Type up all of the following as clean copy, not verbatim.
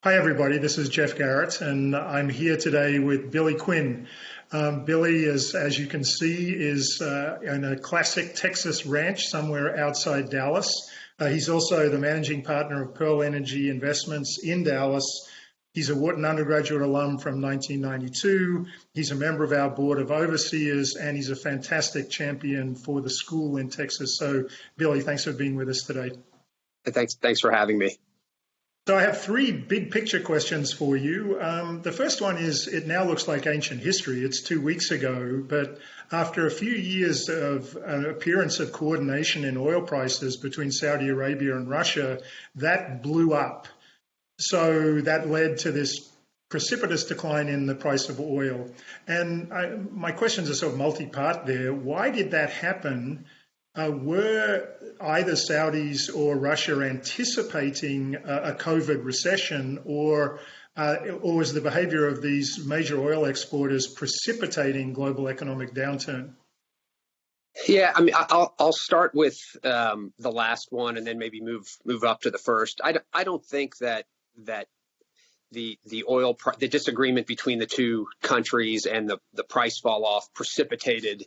Hi, everybody. This is Geoff Garrett, and I'm here today with Billy Quinn. Billy, as you can see, is in a classic Texas ranch somewhere outside Dallas. He's also the managing partner of Pearl Energy Investments in Dallas. He's a Wharton undergraduate alum from 1992. He's a member of our board of overseers, and he's a fantastic champion for the school in Texas. So, Billy, thanks for being with us today. Thanks for having me. So I have three big picture questions for you. The first one is, it now looks like ancient history. It's 2 weeks ago, but after a few years of an appearance of coordination in oil prices between Saudi Arabia and Russia, that blew up. So that led to this precipitous decline in the price of oil. And my questions are sort of multi-part there. Why did that happen? Were either Saudis or Russia anticipating a COVID recession, or was the behavior of these major oil exporters precipitating global economic downturn? Yeah, I mean, I'll start with the last one and then maybe move up to the first. I don't think that the disagreement between the two countries and the price fall off precipitated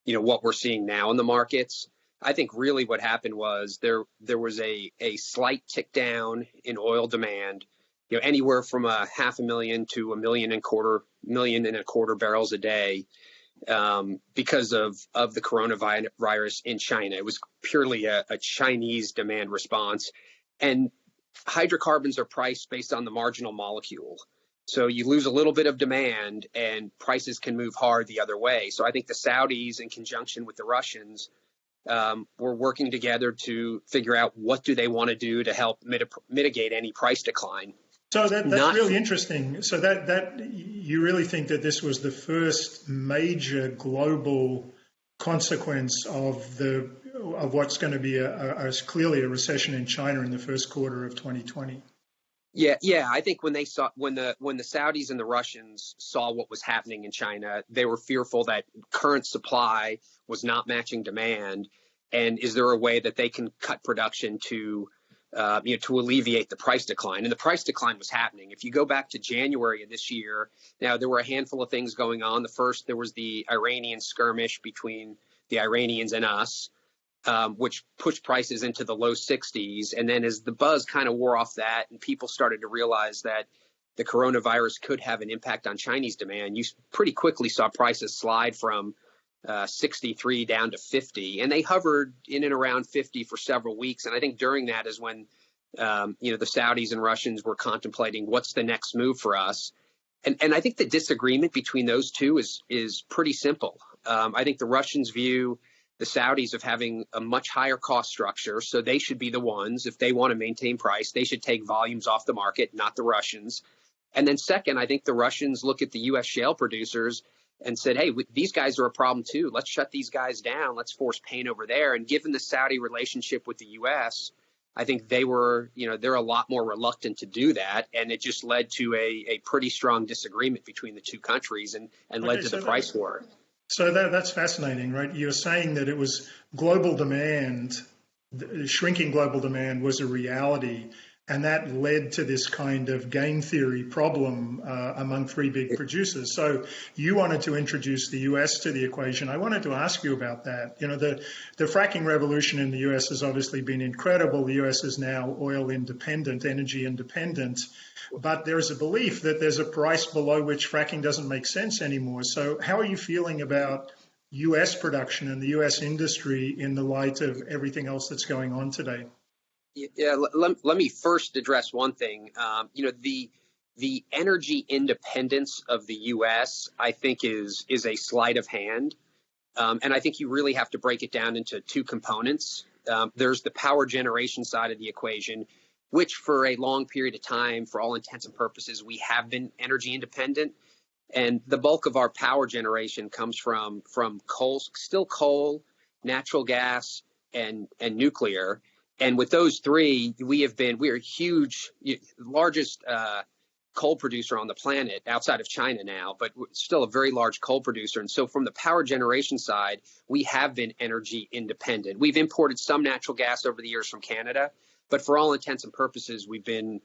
what we're seeing now in the markets. I think really what happened was there was a slight tick down in oil demand, anywhere from 500,000 to 1.25 million barrels a day, because of the coronavirus in China. It was purely a Chinese demand response, and hydrocarbons are priced based on the marginal molecule. So you lose a little bit of demand and prices can move hard the other way. So I think the Saudis, in conjunction with the Russians, were working together to figure out what do they want to do to help mitigate any price decline. So that's really interesting. So that you really think that this was the first major global consequence of what's going to be clearly a recession in China in the first quarter of 2020. Yeah. I think when the Saudis and the Russians saw what was happening in China, they were fearful that current supply was not matching demand, and is there a way that they can cut production to alleviate the price decline? And the price decline was happening. If you go back to January of this year, now there were a handful of things going on. The first, there was the Iranian skirmish between the Iranians and us, which pushed prices into the low 60s. And then as the buzz kind of wore off that and people started to realize that the coronavirus could have an impact on Chinese demand, you pretty quickly saw prices slide from 63 down to 50. And they hovered in and around 50 for several weeks. And I think during that is when, the Saudis and Russians were contemplating what's the next move for us. And I think the disagreement between those two is pretty simple. I think the Russians view the Saudis of having a much higher cost structure, so they should be the ones, if they want to maintain price, they should take volumes off the market, not the Russians. And then second, I think the Russians look at the U.S. shale producers and said, hey, these guys are a problem too. Let's shut these guys down. Let's force pain over there. And given the Saudi relationship with the U.S., I think they're a lot more reluctant to do that. And it just led to a pretty strong disagreement between the two countries and led to the price war. So that's fascinating, right? You're saying that it was global demand, shrinking global demand was a reality, and that led to this kind of game theory problem among three big producers. So you wanted to introduce the U.S. to the equation. I wanted to ask you about that. The fracking revolution in the U.S. has obviously been incredible. The U.S. is now oil independent, energy independent. But there's a belief that there's a price below which fracking doesn't make sense anymore. So how are you feeling about U.S. production and the U.S. industry in the light of everything else that's going on today? Yeah, let me first address one thing. The energy independence of the U.S., I think, is a sleight of hand. And I think you really have to break it down into two components. There's the power generation side of the equation, which for a long period of time, for all intents and purposes, we have been energy independent. And the bulk of our power generation comes from coal, natural gas, and nuclear. And with those three, we're huge, largest coal producer on the planet outside of China now, but still a very large coal producer. And so from the power generation side, we have been energy independent. We've imported some natural gas over the years from Canada, but for all intents and purposes, we've been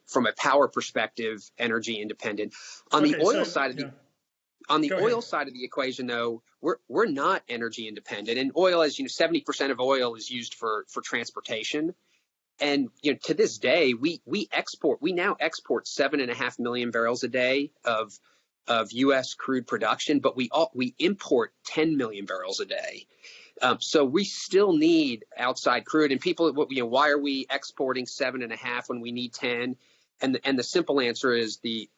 from a power perspective, energy independent. On the oil side of the equation, though, we're not energy independent. And oil, as 70% of oil is used for transportation. And to this day, we now export 7.5 million barrels a day of U.S. crude production, but we import 10 million barrels a day. So we still need outside crude. And people, why are we exporting 7.5 when we need 10? And the simple answer is the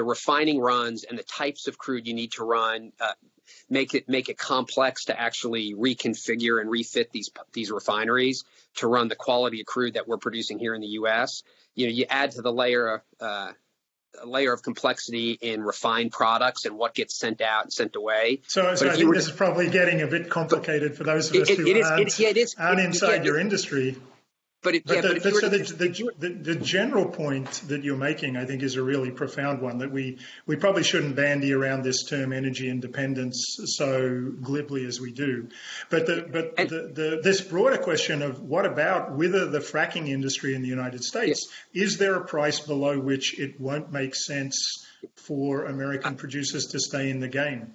refining runs and the types of crude you need to run make it complex to actually reconfigure and refit these refineries to run the quality of crude that we're producing here in the U.S. You add to the a layer of complexity in refined products and what gets sent out and sent away. So I think this is probably getting a bit complicated for those of us who aren't inside your industry. The general point that you're making, I think, is a really profound one, that we probably shouldn't bandy around this term energy independence so glibly as we do. But this broader question of what about whether the fracking industry in the United States, is there a price below which it won't make sense for American producers to stay in the game?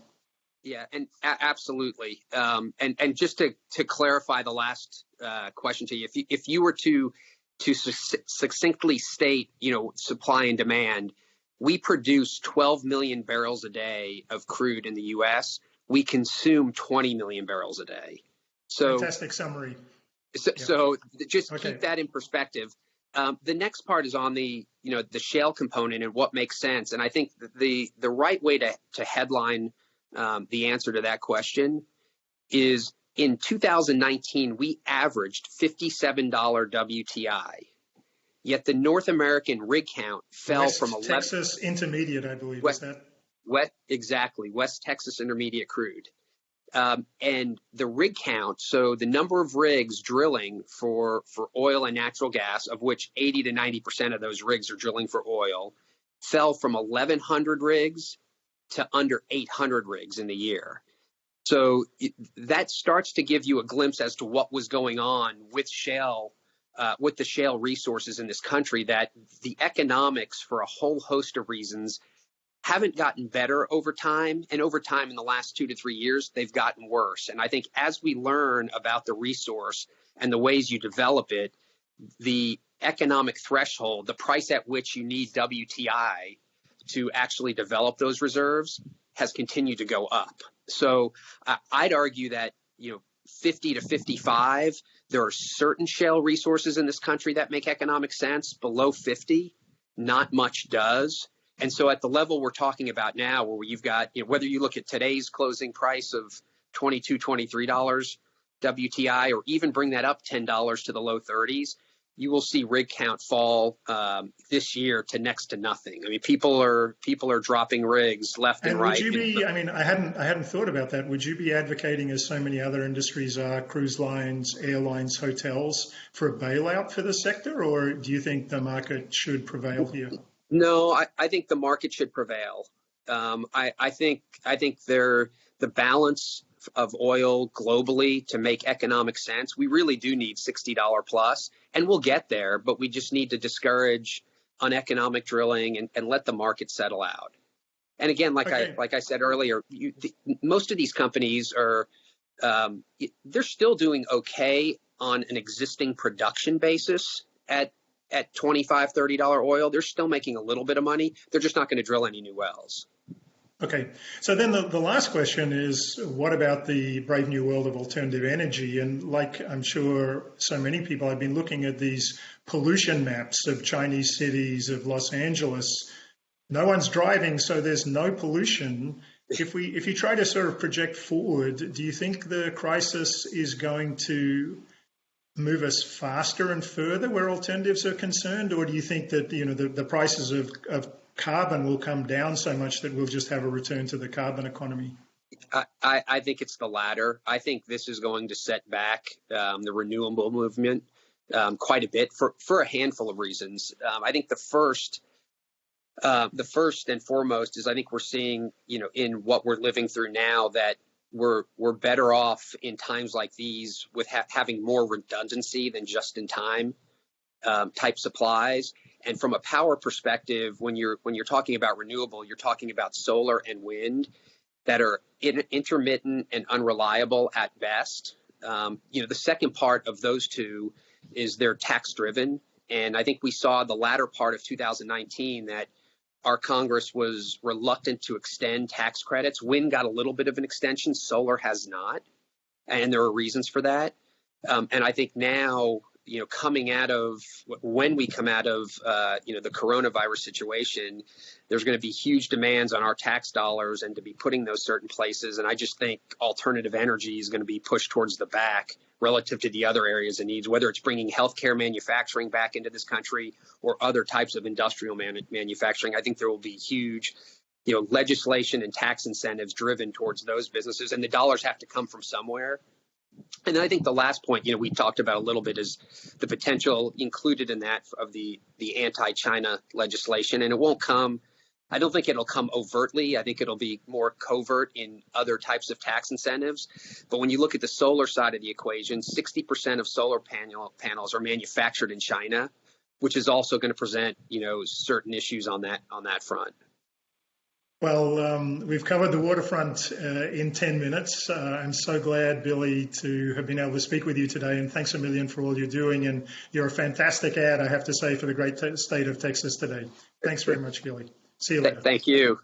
Yeah, and absolutely. And just to clarify the last question to you, if you were to succinctly state, supply and demand, we produce 12 million barrels a day of crude in the U.S. We consume 20 million barrels a day. So fantastic summary. So just keep that in perspective. The next part is on the shale component and what makes sense. And I think the right way to headline the answer to that question is in 2019, we averaged $57 WTI, yet the North American rig count fell from 11. Texas Intermediate, I believe, is that? Exactly, West Texas Intermediate crude. And the rig count, so the number of rigs drilling for oil and natural gas, of which 80 to 90% of those rigs are drilling for oil, fell from 1,100 rigs to under 800 rigs in the year. So that starts to give you a glimpse as to what was going on with shale, with the shale resources in this country, that the economics, for a whole host of reasons, haven't gotten better over time. And over time, in the last 2 to 3 years, they've gotten worse. And I think as we learn about the resource and the ways you develop it, the economic threshold, the price at which you need WTI to actually develop those reserves, has continued to go up. So I'd argue that 50 to 55, there are certain shale resources in this country that make economic sense. Below 50, not much does. And so at the level we're talking about now, where you've got, whether you look at today's closing price of $22, $23 WTI, or even bring that up $10 to the low 30s, you will see rig count fall this year to next to nothing. I mean, people are dropping rigs left and right. Would you be? I mean, I hadn't thought about that. Would you be advocating, as so many other industries are, cruise lines, airlines, hotels, for a bailout for the sector, or do you think the market should prevail here? No, I think the market should prevail. I think the balance of oil globally to make economic sense, we really do need $60 plus, and we'll get there, but we just need to discourage uneconomic drilling and let the market settle out. And again, like I said earlier, most of these companies are they're still doing okay on an existing production basis at $25, $30 oil. They're still making a little bit of money. They're just not going to drill any new wells. Okay, so then the last question is, what about the brave new world of alternative energy? And like I'm sure so many people, I've been looking at these pollution maps of Chinese cities, of Los Angeles. No one's driving, so there's no pollution. If you try to sort of project forward, do you think the crisis is going to move us faster and further where alternatives are concerned, or do you think that the prices of carbon will come down so much that we'll just have a return to the carbon economy? I think it's the latter. I think this is going to set back the renewable movement quite a bit for a handful of reasons. I think the first and foremost is I think we're seeing, in what we're living through now, that we're better off in times like these with having more redundancy than just in time type supplies. And from a power perspective, when you're talking about renewable, you're talking about solar and wind that are intermittent and unreliable at best. The second part of those two is they're tax driven. And I think we saw the latter part of 2019 that our Congress was reluctant to extend tax credits. Wind got a little bit of an extension, solar has not. And there are reasons for that. And I think now, when we come out of the coronavirus situation, there's going to be huge demands on our tax dollars and to be putting those certain places. And I just think alternative energy is going to be pushed towards the back relative to the other areas of needs, whether it's bringing healthcare manufacturing back into this country or other types of industrial manufacturing. I think there will be huge, legislation and tax incentives driven towards those businesses, and the dollars have to come from somewhere. And then I think the last point, we talked about a little bit is the potential included in that of the anti-China legislation. And it won't come, I don't think it'll come overtly. I think it'll be more covert in other types of tax incentives. But when you look at the solar side of the equation, 60% of solar panels are manufactured in China, which is also going to present, certain issues on that front. Well, we've covered the waterfront in 10 minutes. I'm so glad, Billy, to have been able to speak with you today, and thanks a million for all you're doing. And you're a fantastic ad, I have to say, for the great state of Texas today. Thanks very much, Billy. See you later. Thank you.